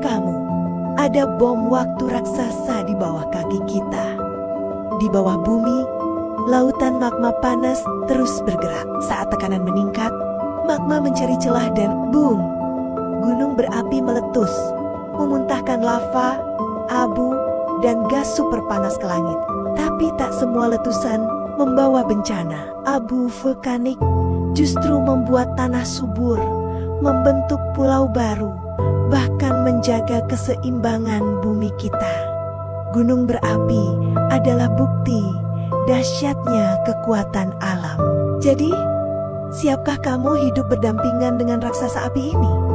kamu, ada bom waktu raksasa di bawah kaki kita. Di bawah bumi, lautan magma panas terus bergerak. Saat tekanan meningkat, magma mencari celah dan boom! Gunung berapi meletus, memuntahkan lava, abu, dan gas super panas ke langit. Tapi tak semua letusan membawa bencana. Abu vulkanik justru membuat tanah subur, membentuk pulau baru, bahkan menjaga keseimbangan bumi kita. Gunung berapi adalah bukti dahsyatnya kekuatan alam. Jadi, siapkah kamu hidup berdampingan dengan raksasa api ini?